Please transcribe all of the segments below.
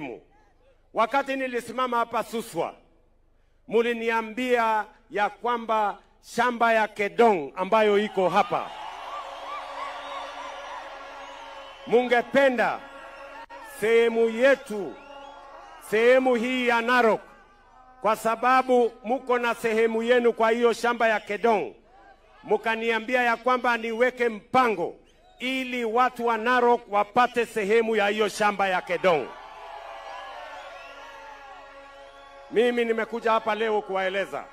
muhimu. Wakati nilisimama hapa Suswa, muliniambia ya kwamba shamba ya Kedong ambayo iko hapa, mungependa sehemu yetu, sehemu hii ya Narok, kwa sababu muko na sehemu yenu kwa hiyo shamba ya Kedong, mukaniambia ya kwamba niweke mpango ili watu wa Narok wapate sehemu ya hiyo shamba ya Kedong. Mimi nimekuja hapa leo kuwaeleza.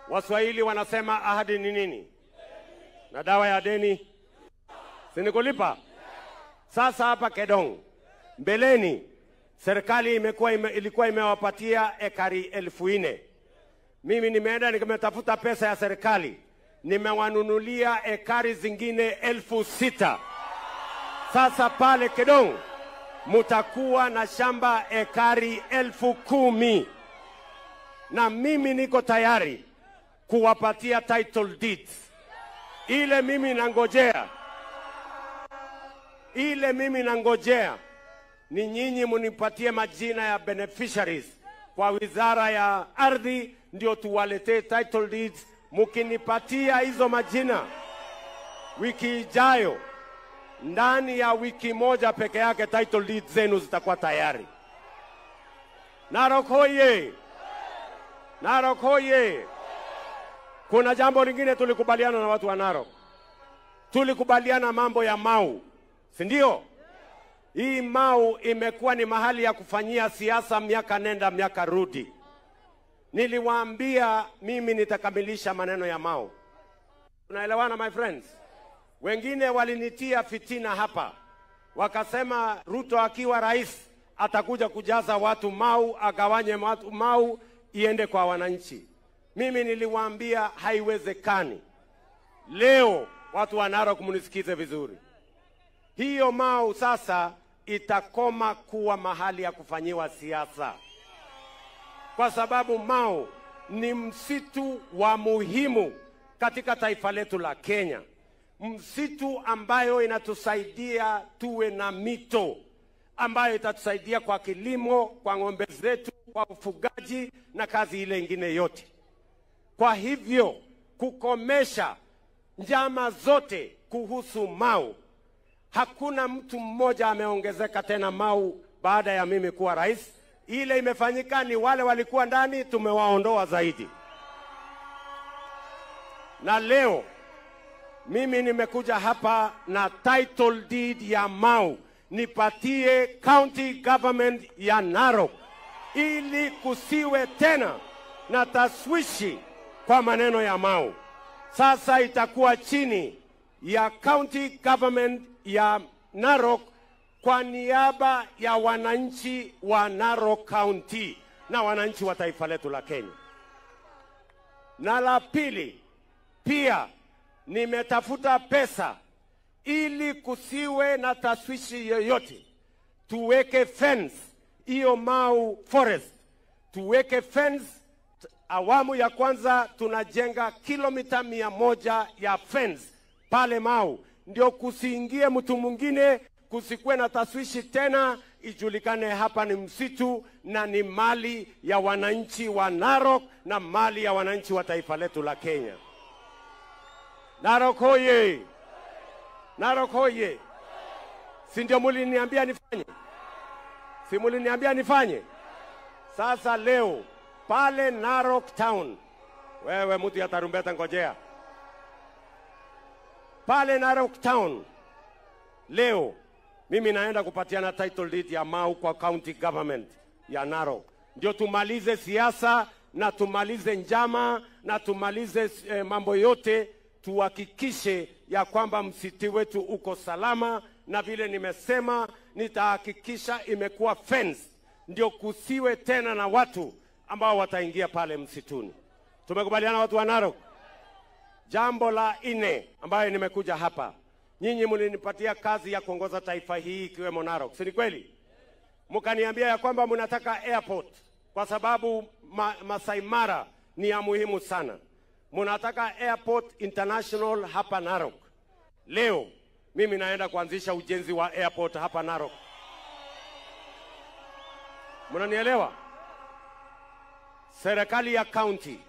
Waswahili wanasema ahadi ni nini? Na dawa ya deni sinikulipa. Sasa hapa Kedong, mbeleni serikali ilikuwa imewapatia ekari 4,000. Mimi nimeenda nimetafuta pesa ya serikali, nimewanunulia ekari zingine 6,000. Sasa pale Kedong mutakuwa na shamba ekari 10,000. Na mimi niko tayari kuwapatia title deeds. Ile mimi nangojea ni nyinyi munipatie majina ya beneficiaries kwa wizara ya ardhi, ndio tuwaletee title deeds. Mukinipatia hizo majina wiki ijayo, ndani ya wiki moja peke yake title deeds zenu zitakuwa tayari. Narok hoye! Narok hoye! Kuna jambo lingine tulikubaliana na watu wa Narok. Tulikubaliana mambo ya Mau, si ndio? Hii Mau imekuwa ni mahali ya kufanyia siasa miaka nenda miaka rudi. Niliwaambia mimi nitakamilisha maneno ya Mau. Unaelewana my friends? Wengine walinitia fitina hapa. Wakasema Ruto akiwa rais atakuja kujaza watu Mau, agawanye watu Mau iende kwa wananchi. Mimi niliwaambia haiwezekani. Leo watu wa Narok munisikize vizuri. Hiyo Mau sasa itakoma kuwa mahali ya kufanyiwa siasa. Kwa sababu Mau ni msitu wa muhimu katika taifa letu la Kenya. Msitu ambayo inatusaidia tuwe na mito, ambayo itatusaidia kwa kilimo, kwa ng'ombe zetu, kwa ufugaji na kazi ile ingine yote. Kwa hivyo kukomesha njama zote kuhusu Mau, hakuna mtu mmoja ameongezeka tena Mau baada ya mimi kuwa rais. Ile imefanyika ni wale walikuwa ndani tumewaondoa zaidi. Na leo mimi nimekuja hapa na title deed ya Mau, nipatie county government ya Narok ili kusiwe tena na taswishi kwa maneno ya Mau. Sasa itakuwa chini ya county government ya Narok kwa niaba ya wananchi wa Narok County na wananchi wa taifa letu la Kenya. Na la pili, pia nimetafuta pesa ili kusiwe na taswishi yoyote. Tuweke fence hiyo Mau Forest. Tuweke fence. Awamu ya kwanza tunajenga kilomita 100 ya fence pale Mau, ndio kusiingie mtu mwingine, kusikwe na taswishi tena, ijulikane hapa ni msitu na ni mali ya wananchi wa Narok na mali ya wananchi wa taifa letu la Kenya. Narok hoye! Narok hoye! Si ndio muliniambia nifanye? Si muliniambia nifanye? Sasa leo pale Narok Town, wewe mtu ya tarumbeta ngojea. Pale Narok Town leo mimi naenda kupatiana title deed ya Mau kwa county government ya Narok. Ndio tumalize siasa na tumalize njama na tumalize mambo yote, tuhakikishe ya kwamba msitu wetu uko salama, na vile nimesema nitahakikisha imekuwa fence, ndio kusiwe tena na watu ambao wataingia pale msituni. Tumekubaliana watu wa Narok? Jambo la 4 ambayo nimekuja hapa, nyinyi mlinipatia kazi ya kuongoza taifa hii ikiwemo Narok, si kweli? Mkaniambia ya kwamba mnataka airport kwa sababu Masai Mara ni ya muhimu sana. Mnataka airport international hapa Narok. Leo mimi naenda kuanzisha ujenzi wa airport hapa Narok. Mnanielewa? Serikali ya county